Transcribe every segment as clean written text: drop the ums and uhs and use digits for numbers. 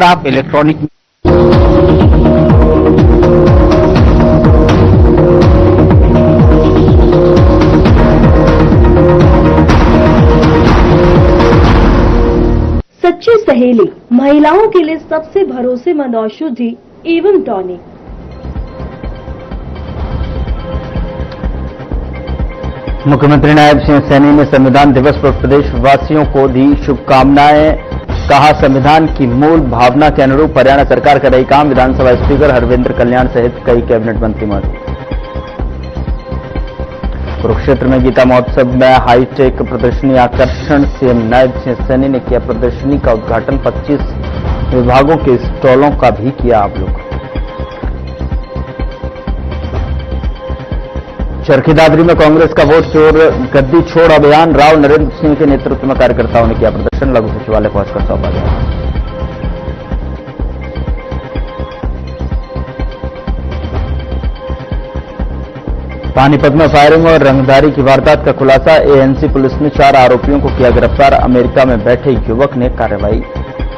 आप इलेक्ट्रॉनिक सच्ची सहेली महिलाओं के लिए सबसे भरोसेमंद औषधि एवं टॉनिक। मुख्यमंत्री नायब सिंह सैनी ने संविधान दिवस पर प्रदेशवासियों को दी शुभकामनाएं। कहा, संविधान की मूल भावना के अनुरूप हरियाणा सरकार कर रही काम। विधानसभा स्पीकर हरविंद्र कल्याण सहित कई कैबिनेट मंत्री मौजूद। कुरुक्षेत्र में गीता महोत्सव में हाईटेक प्रदर्शनी आकर्षण। सीएम नायब सिंह सैनी ने किया प्रदर्शनी का उद्घाटन। 25 विभागों के स्टॉलों का भी किया अवलोकन। चरखी दादरी में कांग्रेस का वोट चोर गद्दी छोड़ अभियान। राव नरेंद्र सिंह के नेतृत्व में कार्यकर्ताओं ने किया प्रदर्शन। लघु सचिवालय पहुंचकर सौंपा गया। पानीपत में फायरिंग और रंगदारी की वारदात का खुलासा। एएनसी पुलिस ने 4 आरोपियों को किया गिरफ्तार। अमेरिका में बैठे युवक ने कार्रवाई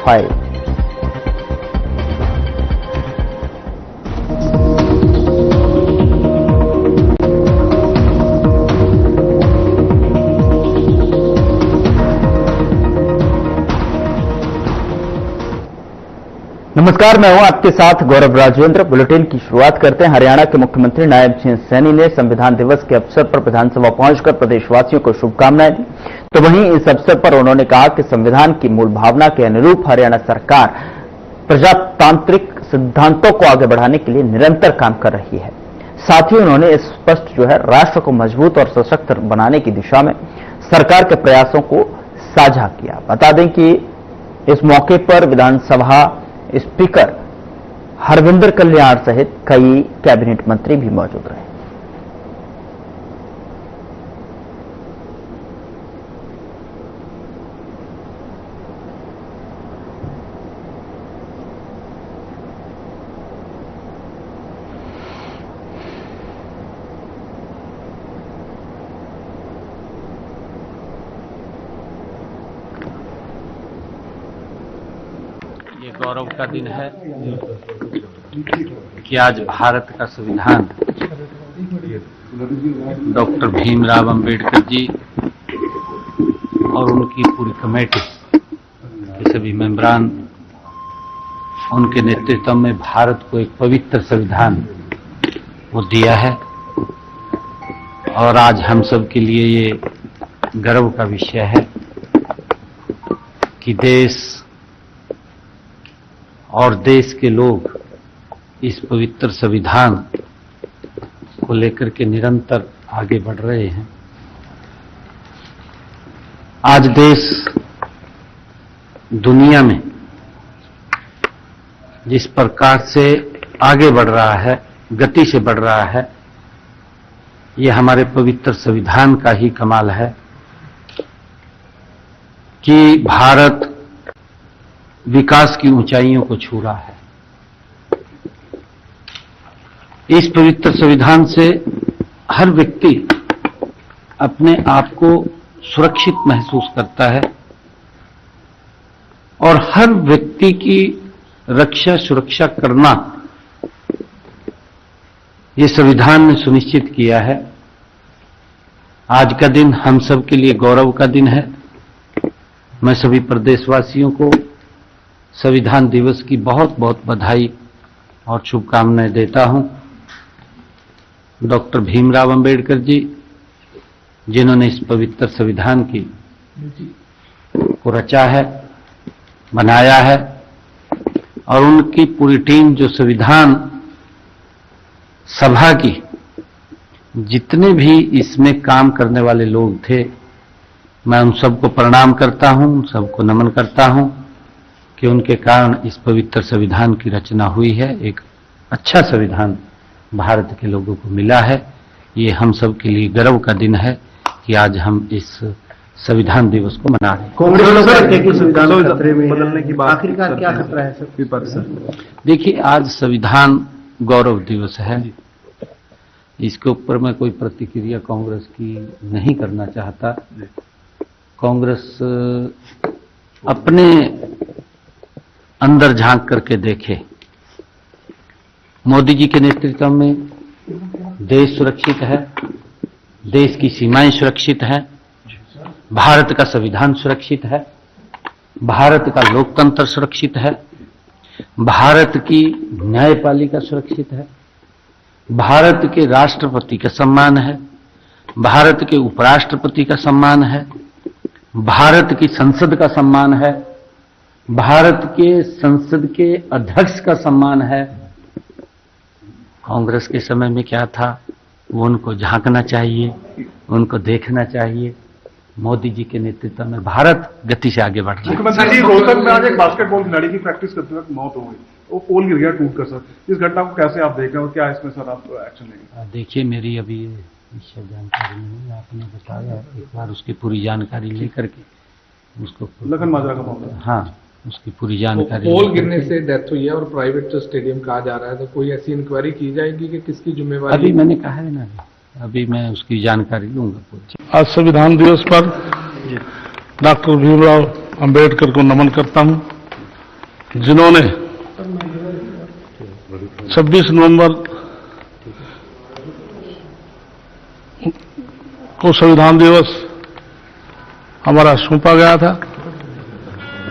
फाइल। नमस्कार, मैं हूं आपके साथ गौरव राजेंद्र। बुलेटिन की शुरुआत करते हैं। हरियाणा के मुख्यमंत्री नायब सिंह सैनी ने संविधान दिवस के अवसर पर विधानसभा पहुंचकर प्रदेशवासियों को शुभकामनाएं दी। तो वहीं इस अवसर पर उन्होंने कहा कि संविधान की मूल भावना के अनुरूप हरियाणा सरकार प्रजातांत्रिक सिद्धांतों को आगे बढ़ाने के लिए निरंतर काम कर रही है। साथ ही उन्होंने स्पष्ट राष्ट्र को मजबूत और सशक्त बनाने की दिशा में सरकार के प्रयासों को साझा किया। बता दें कि इस मौके पर विधानसभा स्पीकर हरविंद्र कल्याण सहित कई कैबिनेट मंत्री भी मौजूद रहे। ये गौरव का दिन है कि आज भारत का संविधान डॉक्टर भीमराव अंबेडकर जी और उनकी पूरी कमेटी के सभी मेंबरान, उनके नेतृत्व में भारत को एक पवित्र संविधान वो दिया है। और आज हम सब के लिए ये गर्व का विषय है कि देश और देश के लोग इस पवित्र संविधान को लेकर के निरंतर आगे बढ़ रहे हैं। आज देश दुनिया में जिस प्रकार से आगे बढ़ रहा है, गति से बढ़ रहा है, ये हमारे पवित्र संविधान का ही कमाल है कि भारत विकास की ऊंचाइयों को छू रहा है। इस पवित्र संविधान से हर व्यक्ति अपने आप को सुरक्षित महसूस करता है और हर व्यक्ति की रक्षा सुरक्षा करना ये संविधान ने सुनिश्चित किया है। आज का दिन हम सब के लिए गौरव का दिन है। मैं सभी प्रदेशवासियों को संविधान दिवस की बहुत बहुत बधाई और शुभकामनाएं देता हूं। डॉक्टर भीमराव अंबेडकर जी, जिन्होंने इस पवित्र संविधान की को रचा है, बनाया है, और उनकी पूरी टीम जो संविधान सभा की जितने भी इसमें काम करने वाले लोग थे, मैं उन सबको प्रणाम करता हूं, उन सबको नमन करता हूं कि उनके कारण इस पवित्र संविधान की रचना हुई है। एक अच्छा संविधान भारत के लोगों को मिला है। ये हम सब के लिए गर्व का दिन है कि आज हम इस संविधान दिवस को मना रहे हैं। संविधान खतरे में बदलने की बात, आखिरकार क्या खतरा है सर? देखिए, आज संविधान गौरव दिवस है। इसके ऊपर मैं कोई प्रतिक्रिया कांग्रेस की नहीं करना चाहता। कांग्रेस अपने अंदर झांक करके देखे। मोदी जी के नेतृत्व में देश सुरक्षित है, देश की सीमाएं सुरक्षित है, भारत का संविधान सुरक्षित है, भारत का लोकतंत्र सुरक्षित है, भारत की न्यायपालिका सुरक्षित है, भारत के राष्ट्रपति का सम्मान है, भारत के उपराष्ट्रपति का सम्मान है, भारत की संसद का सम्मान है, भारत के संसद के अध्यक्ष का सम्मान है। कांग्रेस के समय में क्या था, वो उनको झांकना चाहिए, उनको देखना चाहिए। मोदी जी के नेतृत्व में भारत गति से आगे बढ़ रहा है। मुख्यमंत्री जी, रोहतक में आज एक बास्केटबॉल खिलाड़ी की प्रैक्टिस करते वक्त मौत हो गई, वो पोल गिर गया टूट कर। सर, इस घटना को कैसे आप देख रहे हैं और क्या इसमें सर आप एक्शन लेंगे? देखिए, मेरी अभी इससे जानकारी नहीं, आपने बताया, एक बार उसकी पूरी जानकारी लेकर के उसको। लखन माजरा का मामला? हाँ, उसकी पूरी जानकारी। पोल गिरने से डेथ हुई है और प्राइवेट स्टेडियम कहा जा रहा है, तो कोई ऐसी इंक्वायरी की जाएगी कि किसकी जिम्मेवारी? अभी मैंने कहा है ना, अभी मैं उसकी जानकारी लूंगा। आज संविधान दिवस पर डॉक्टर भीमराव अंबेडकर को नमन करता हूं, जिन्होंने 26 नवंबर को संविधान दिवस हमारा सौंपा गया था।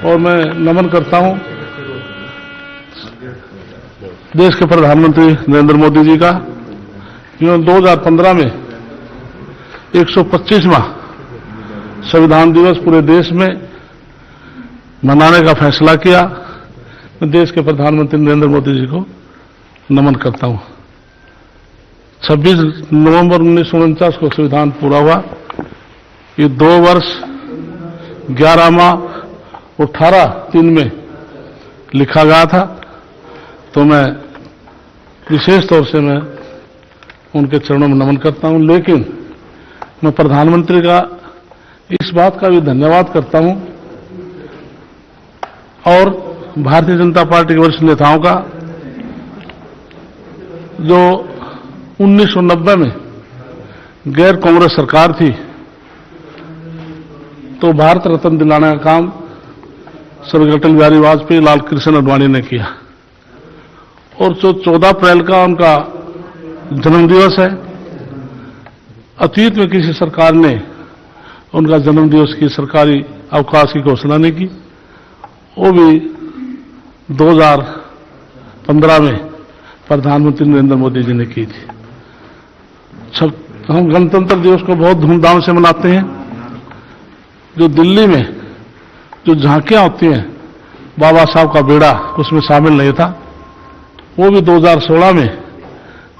और मैं नमन करता हूं देश के प्रधानमंत्री नरेंद्र मोदी जी का, जिन्होंने 2015 में 125वां संविधान दिवस पूरे देश में मनाने का फैसला किया। मैं देश के प्रधानमंत्री नरेंद्र मोदी जी को नमन करता हूं। 26 नवंबर 1949 को संविधान पूरा हुआ। ये 2 वर्ष 11 माह 18 दिन में लिखा गया था। तो मैं विशेष तौर से मैं उनके चरणों में नमन करता हूं। लेकिन मैं प्रधानमंत्री का इस बात का भी धन्यवाद करता हूं और भारतीय जनता पार्टी के वरिष्ठ नेताओं का, जो 1990 में गैर कांग्रेस सरकार थी तो भारत रत्न दिलाने का काम स्वर्गीय अटल बिहारी वाजपेयी, लाल कृष्ण आडवाणी ने किया। और जो 14 अप्रैल का उनका जन्मदिवस है, अतीत में किसी सरकार ने उनका जन्मदिवस की सरकारी अवकाश की घोषणा नहीं की। वो भी 2015 में प्रधानमंत्री नरेंद्र मोदी जी ने की थी। हम गणतंत्र दिवस को बहुत धूमधाम से मनाते हैं। जो दिल्ली में जो झांकियां होती हैं, बाबा साहब का बेड़ा उसमें शामिल नहीं था। वो भी 2016 में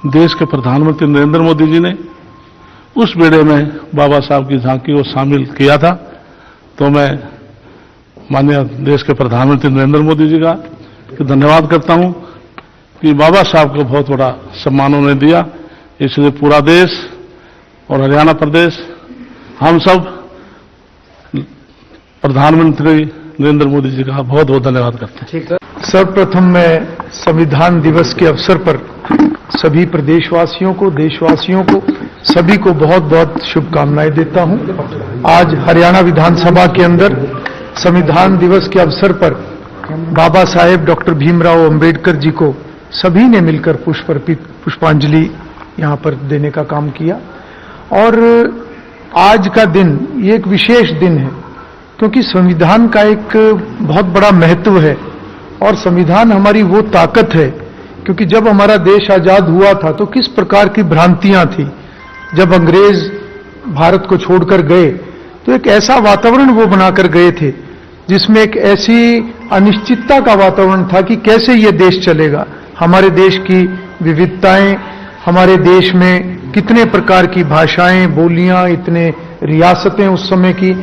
देश के प्रधानमंत्री नरेंद्र मोदी जी ने उस बेड़े में बाबा साहब की झांकी को शामिल किया था। तो मैं माननीय देश के प्रधानमंत्री नरेंद्र मोदी जी का धन्यवाद करता हूं कि बाबा साहब को बहुत बड़ा सम्मान उन्होंने दिया। इसलिए पूरा देश और हरियाणा प्रदेश हम सब प्रधानमंत्री नरेंद्र मोदी जी का बहुत बहुत धन्यवाद करते हैं। सर्वप्रथम मैं संविधान दिवस के अवसर पर सभी प्रदेशवासियों को, देशवासियों को, सभी को बहुत बहुत शुभकामनाएं देता हूं। आज हरियाणा विधानसभा के अंदर संविधान दिवस के अवसर पर बाबा साहेब डॉक्टर भीमराव अंबेडकर जी को सभी ने मिलकर पुष्पांजलि यहां पर देने का काम किया। और आज का दिन ये एक विशेष दिन है, क्योंकि संविधान का एक बहुत बड़ा महत्व है। और संविधान हमारी वो ताकत है, क्योंकि जब हमारा देश आजाद हुआ था तो किस प्रकार की भ्रांतियां थी। जब अंग्रेज भारत को छोड़कर गए तो एक ऐसा वातावरण वो बनाकर गए थे जिसमें एक ऐसी अनिश्चितता का वातावरण था कि कैसे ये देश चलेगा। हमारे देश की विविधताएं, हमारे देश में कितने प्रकार की भाषाएं, बोलियां, इतने रियासतें उस समय की,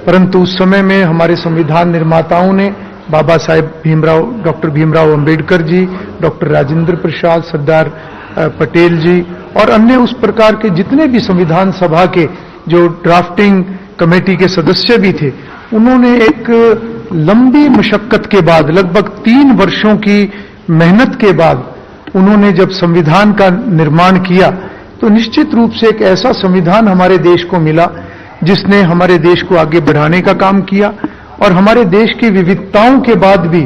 परंतु उस समय में हमारे संविधान निर्माताओं ने बाबा साहेब डॉक्टर भीमराव अंबेडकर जी, डॉक्टर राजेंद्र प्रसाद, सरदार पटेल जी और अन्य उस प्रकार के जितने भी संविधान सभा के जो ड्राफ्टिंग कमेटी के सदस्य भी थे, उन्होंने एक लंबी मशक्कत के बाद, लगभग 3 वर्षों की मेहनत के बाद उन्होंने जब संविधान का निर्माण किया तो निश्चित रूप से एक ऐसा संविधान हमारे देश को मिला जिसने हमारे देश को आगे बढ़ाने का काम किया और हमारे देश की विविधताओं के बाद भी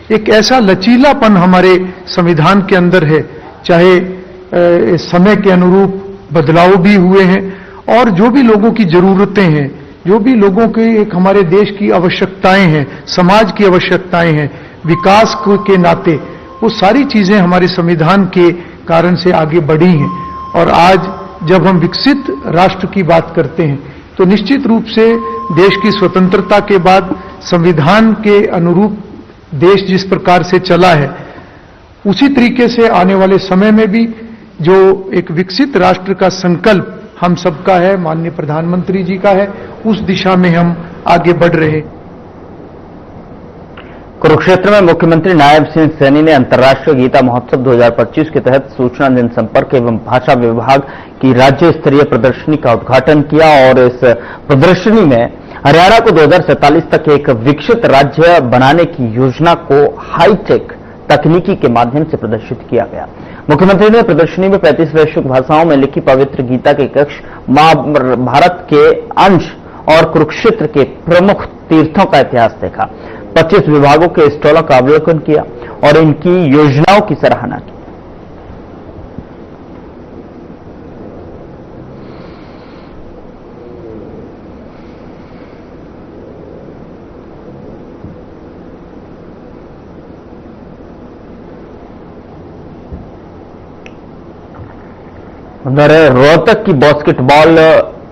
एक ऐसा लचीलापन हमारे संविधान के अंदर है, चाहे समय के अनुरूप बदलाव भी हुए हैं और जो भी लोगों की जरूरतें हैं, जो भी लोगों के एक हमारे देश की आवश्यकताएं हैं, समाज की आवश्यकताएं हैं, विकास के नाते वो सारी चीजें हमारे संविधान के कारण से आगे बढ़ी हैं। और आज जब हम विकसित राष्ट्र की बात करते हैं तो निश्चित रूप से देश की स्वतंत्रता के बाद संविधान के अनुरूप देश जिस प्रकार से चला है, उसी तरीके से आने वाले समय में भी जो एक विकसित राष्ट्र का संकल्प हम सबका है, माननीय प्रधानमंत्री जी का है, उस दिशा में हम आगे बढ़ रहे। कुरुक्षेत्र में मुख्यमंत्री नायब सिंह सैनी ने अंतर्राष्ट्रीय गीता महोत्सव 2025 के तहत सूचना जनसंपर्क एवं भाषा विभाग की राज्य स्तरीय प्रदर्शनी का उद्घाटन किया और इस प्रदर्शनी में हरियाणा को 2047 तक एक विकसित राज्य बनाने की योजना को हाईटेक तकनीकी के माध्यम से प्रदर्शित किया गया। मुख्यमंत्री ने प्रदर्शनी में 35 वैश्विक भाषाओं में लिखी पवित्र गीता के कक्ष, महाभारत के अंश और कुरुक्षेत्र के प्रमुख तीर्थों का इतिहास देखा। 25 विभागों के स्टॉलों का अवलोकन किया और इनकी योजनाओं की सराहना की। उधर रोहतक की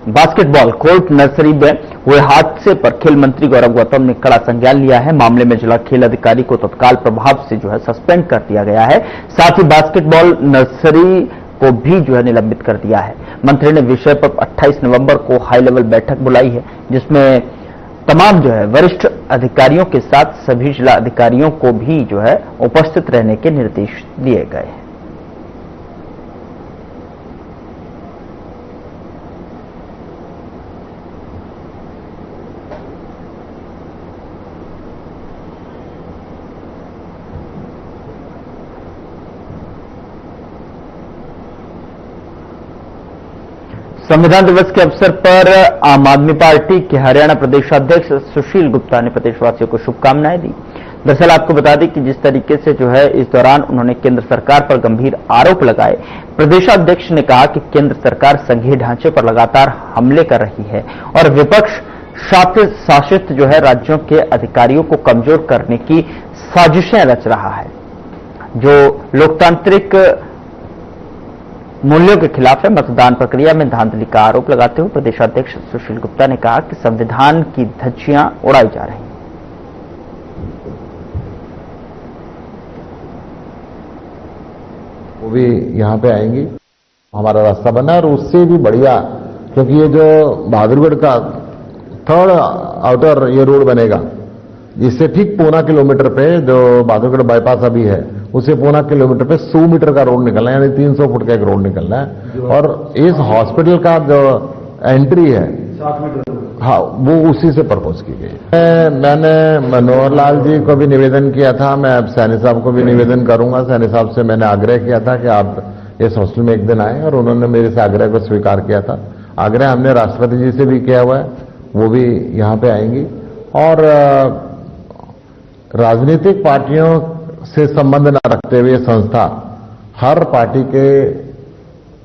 बास्केटबॉल कोर्ट नर्सरी में हुए हादसे पर खेल मंत्री गौरव गौतम ने कड़ा संज्ञान लिया है। मामले में जिला खेल अधिकारी को तत्काल प्रभाव से सस्पेंड कर दिया गया है। साथ ही बास्केटबॉल नर्सरी को भी निलंबित कर दिया है। मंत्री ने विषय पर 28 नवंबर को हाई लेवल बैठक बुलाई है, जिसमें तमाम वरिष्ठ अधिकारियों के साथ सभी जिला अधिकारियों को भी उपस्थित रहने के निर्देश दिए गए हैं। संविधान दिवस के अवसर पर आम आदमी पार्टी के हरियाणा प्रदेशाध्यक्ष सुशील गुप्ता ने प्रदेशवासियों को शुभकामनाएं दी। दरअसल आपको बता दें कि जिस तरीके से इस दौरान उन्होंने केंद्र सरकार पर गंभीर आरोप लगाए, प्रदेशाध्यक्ष ने कहा कि केंद्र सरकार संघीय ढांचे पर लगातार हमले कर रही है और विपक्ष शासित राज्यों के अधिकारियों को कमजोर करने की साजिशें रच रहा है, जो लोकतांत्रिक मूल्यों के खिलाफ है। मतदान प्रक्रिया में धांधली का आरोप लगाते हुए प्रदेशाध्यक्ष सुशील गुप्ता ने कहा कि संविधान की धज्जियां उड़ाई जा रही हैं। वो भी यहाँ पे आएंगी, हमारा रास्ता बना और उससे भी बढ़िया, क्योंकि ये जो बहादुरगढ़ का थर्ड आउटर ये रोड बनेगा, इससे ठीक 1.25 किलोमीटर पे जो बहादुरगढ़ बाईपास अभी है, उसे 1.25 किलोमीटर पे 100 मीटर का रोड निकलना है, यानी 300 फुट का एक रोड निकलना है। और इस हॉस्पिटल का जो एंट्री है 7 मीटर, हाँ, वो उसी से प्रपोज की गई। मैंने मनोहर लाल जी को भी निवेदन किया था, मैं अब सैनी साहब को भी निवेदन करूंगा। सैनी साहब से मैंने आग्रह किया था कि आप इस हॉस्टल में एक दिन आए और उन्होंने मेरे से आग्रह को स्वीकार किया था। आग्रह हमने राष्ट्रपति जी से भी किया हुआ है, वो भी यहाँ पे आएंगी। और राजनीतिक पार्टियों से संबंध न रखते हुए संस्था हर पार्टी के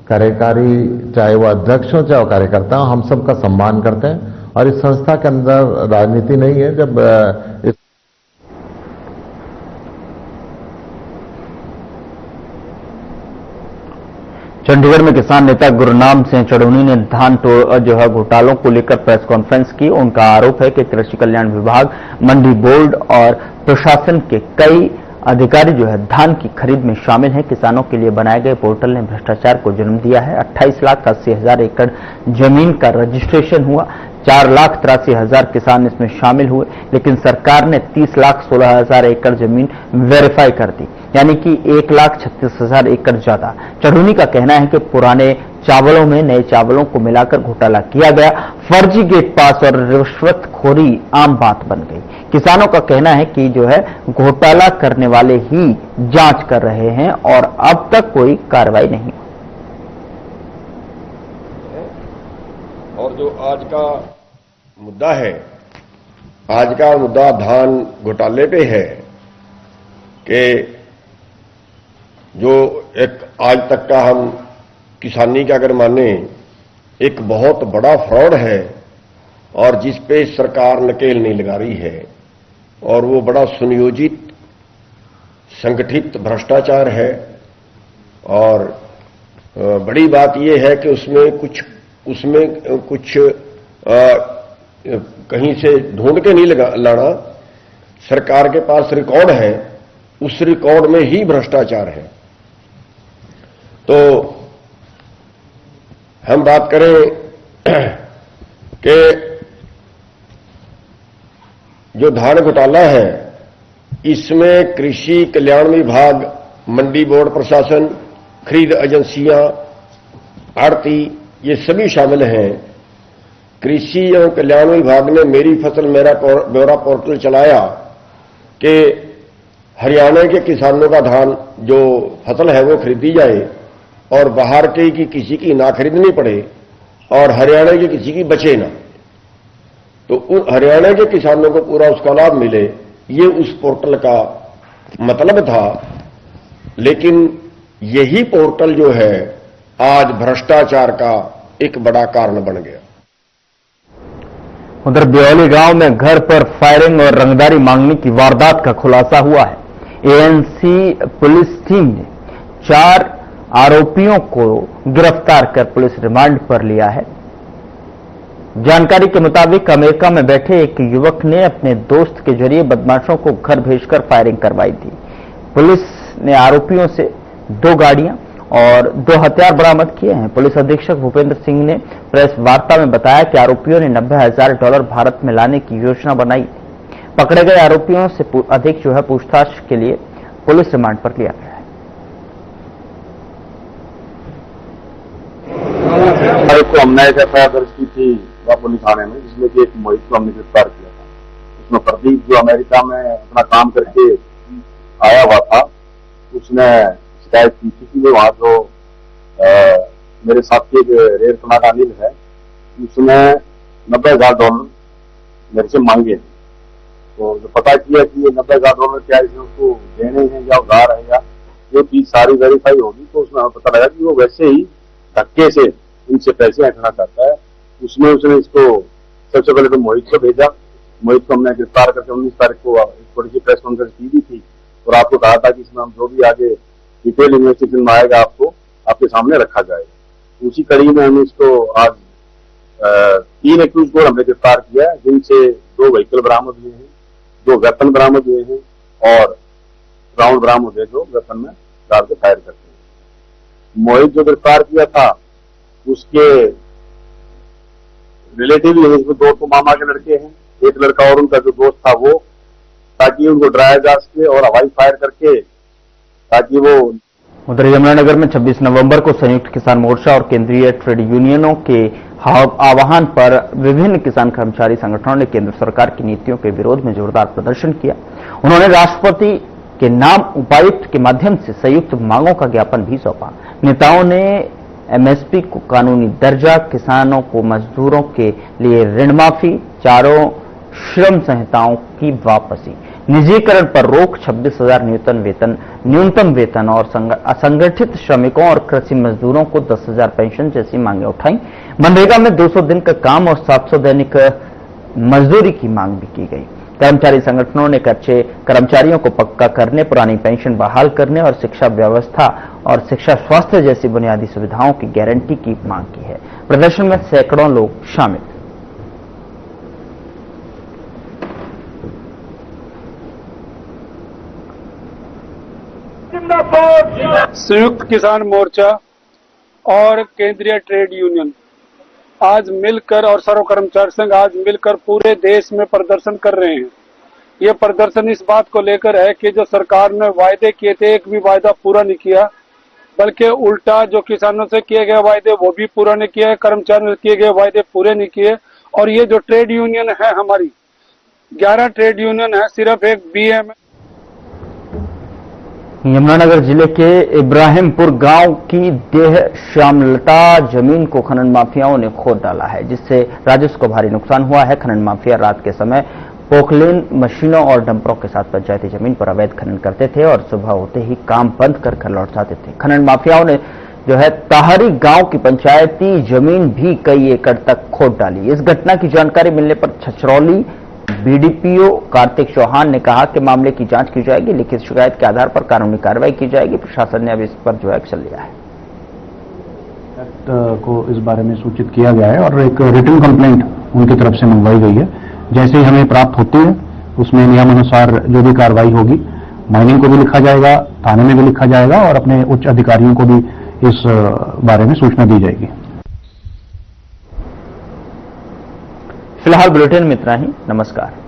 कार्यकारी, चाहे वो अध्यक्ष हो चाहे वो कार्यकर्ता हो, हम सबका सम्मान करते हैं और इस संस्था के अंदर राजनीति नहीं है। जब इस चंडीगढ़ में किसान नेता गुरनाम सिंह चढ़ूनी ने धान घोटालों को लेकर प्रेस कॉन्फ्रेंस की। उनका आरोप है कि कृषि कल्याण विभाग, मंडी बोर्ड और प्रशासन के कई अधिकारी धान की खरीद में शामिल हैं। किसानों के लिए बनाए गए पोर्टल ने भ्रष्टाचार को जन्म दिया है। 28,80,000 एकड़ जमीन का रजिस्ट्रेशन हुआ, 4,83,000 किसान इसमें शामिल हुए, लेकिन सरकार ने 30,16,000 एकड़ जमीन वेरीफाई कर दी, यानी कि 1,36,000 एकड़ ज्यादा। चढ़ूनी का कहना है कि पुराने चावलों में नए चावलों को मिलाकर घोटाला किया गया। फर्जी गेट पास और रिश्वतखोरी आम बात बन गई। किसानों का कहना है कि घोटाला करने वाले ही जांच कर रहे हैं और अब तक कोई कार्रवाई नहीं। और जो आज का मुद्दा है, आज का मुद्दा धान घोटाले पे है, कि जो एक आज तक का हम किसानी का अगर माने एक बहुत बड़ा फ्रॉड है और जिस पे सरकार नकेल नहीं लगा रही है, और वो बड़ा सुनियोजित संगठित भ्रष्टाचार है। और बड़ी बात यह है कि उसमें कुछ कहीं से ढूंढ के नहीं लाना, सरकार के पास रिकॉर्ड है, उस रिकॉर्ड में ही भ्रष्टाचार है। तो हम बात करें कि जो धान घोटाला है, इसमें कृषि कल्याण विभाग, मंडी बोर्ड प्रशासन, खरीद एजेंसियां, आड़ती, ये सभी शामिल हैं। कृषि एवं कल्याण विभाग ने मेरी फसल मेरा ब्यौरा पोर्टल चलाया कि हरियाणा के किसानों का धान जो फसल है वो खरीदी जाए और बाहर के की किसी की ना खरीदनी पड़े और हरियाणा के किसी की बचे ना, तो उन हरियाणा के किसानों को पूरा उसका लाभ मिले, ये उस पोर्टल का मतलब था। लेकिन यही पोर्टल जो है आज भ्रष्टाचार का एक बड़ा कारण बन गया। उधर ब्योली गांव में घर पर फायरिंग और रंगदारी मांगने की वारदात का खुलासा हुआ है। एएनसी पुलिस टीम ने 4 आरोपियों को गिरफ्तार कर पुलिस रिमांड पर लिया है। जानकारी के मुताबिक अमेरिका में बैठे एक युवक ने अपने दोस्त के जरिए बदमाशों को घर भेजकर फायरिंग करवाई थी। पुलिस ने आरोपियों से 2 गाड़ियां और 2 हथियार बरामद किए हैं। पुलिस अधीक्षक भूपेंद्र सिंह ने प्रेस वार्ता में बताया कि आरोपियों ने $90,000 भारत में लाने की योजना बनाई। पकड़े गए आरोपियों से अधिक पूछताछ के लिए पुलिस रिमांड पर लिया गया है। को हमने एक एफआईआर दर्ज की थी पुलिस थाने में, जिसमें कि एक मोहित को हमने गिरफ्तार किया था। उसमें प्रदीप जो अमेरिका में अपना काम करके आया हुआ था, उसने शिकायत की थी कि वहां जो मेरे साथी एक रेल का अनिल है, उसने $90,000 मेरे से मांगे। तो जो पता किया कि ये $90,000 क्या है, उसको देने हैं या उधार है या जो चीज सारी वेरीफाई होगी, तो उसमें हमें पता लगा कि वो वैसे ही धक्के से इनसे पैसे हटना चाहता है। उसमें उसने इसको सबसे पहले तो मोहित को भेजा। मोहित को हमने गिरफ्तार करके 19 तारीख को एक थोड़ी सी प्रेस कॉन्फ्रेंस की भी थी और आपको कहा था कि इसमें हम जो भी आगे डिटेल इन्वेस्टिगेशन में आएगा आपको आपके सामने रखा जाएगा। उसी कड़ी में हमने इसको आज 3 एक्यूज को हमने गिरफ्तार किया, जिनसे 2 व्हीकल बरामद हुए हैं, 2 वेपन बरामद हुए हैं और राउंड बरामद हुए जो वेपन में डाल के फायर करते हैं। मोहित जो गिरफ्तार किया था उसके रिलेटिव है, इसमें 2 तो मामा के लड़के हैं, एक लड़का और उनका जो दोस्त था वो, ताकि उनको डराया जा सके और हवाई फायर करके ताकि वो। उधर यमुनानगर में 26 नवंबर को संयुक्त किसान मोर्चा और केंद्रीय ट्रेड यूनियनों के आह्वान पर विभिन्न किसान कर्मचारी संगठनों ने केंद्र सरकार की नीतियों के विरोध में जोरदार प्रदर्शन किया। उन्होंने राष्ट्रपति के नाम उपायुक्त के माध्यम से संयुक्त मांगों का ज्ञापन भी सौंपा। नेताओं ने एमएसपी को कानूनी दर्जा, किसानों को मजदूरों के लिए ऋण माफी, 4 श्रम संहिताओं की वापसी, निजीकरण पर रोक, 26,000 न्यूनतम वेतन और असंगठित श्रमिकों और कृषि मजदूरों को 10,000 पेंशन जैसी मांगे उठाई। मनरेगा में 200 दिन का काम और 700 दैनिक मजदूरी की मांग भी की गई। कर्मचारी संगठनों ने कच्चे कर्मचारियों को पक्का करने, पुरानी पेंशन बहाल करने और शिक्षा व्यवस्था और शिक्षा स्वास्थ्य जैसी बुनियादी सुविधाओं की गारंटी की मांग की है। प्रदर्शन में सैकड़ों लोग शामिल। संयुक्त किसान मोर्चा और केंद्रीय ट्रेड यूनियन आज मिलकर और सर्व कर्मचारी संघ आज मिलकर पूरे देश में प्रदर्शन कर रहे हैं। ये प्रदर्शन इस बात को लेकर है कि जो सरकार ने वायदे किए थे, एक भी वायदा पूरा नहीं किया, बल्कि उल्टा जो किसानों से किए गए वायदे वो भी पूरा नहीं किए, कर्मचारियों से किए गए वायदे पूरे नहीं किए। और ये जो ट्रेड यूनियन है, हमारी 11 ट्रेड यूनियन है, सिर्फ एक बीएम है। यमुनानगर जिले के इब्राहिमपुर गांव की देह श्यामलता जमीन को खनन माफियाओं ने खोद डाला है, जिससे राजस्व को भारी नुकसान हुआ है। खनन माफिया रात के समय पोकलेन मशीनों और डंपरों के साथ पंचायती जमीन पर अवैध खनन करते थे और सुबह होते ही काम बंद कर घर लौट जाते थे। खनन माफियाओं ने जो है ताहरी गांव की पंचायती जमीन भी कई एकड़ तक खोद डाली। इस घटना की जानकारी मिलने पर छछरौली बीडीपीओ कार्तिक चौहान ने कहा कि मामले की जांच की जाएगी, लिखित शिकायत के आधार पर कानूनी कार्रवाई की जाएगी। प्रशासन ने अब इस पर जो है एक्शन लिया है। को इस बारे में सूचित किया गया है और एक रिटन कंप्लेंट उनकी तरफ से मंगवाई गई है। जैसे ही हमें प्राप्त होती है उसमें नियमानुसार जो भी कार्रवाई होगी, माइनिंग को भी लिखा जाएगा, थाने में भी लिखा जाएगा और अपने उच्च अधिकारियों को भी इस बारे में सूचना दी जाएगी। फिलहाल बुलेटिन में इतना ही। नमस्कार।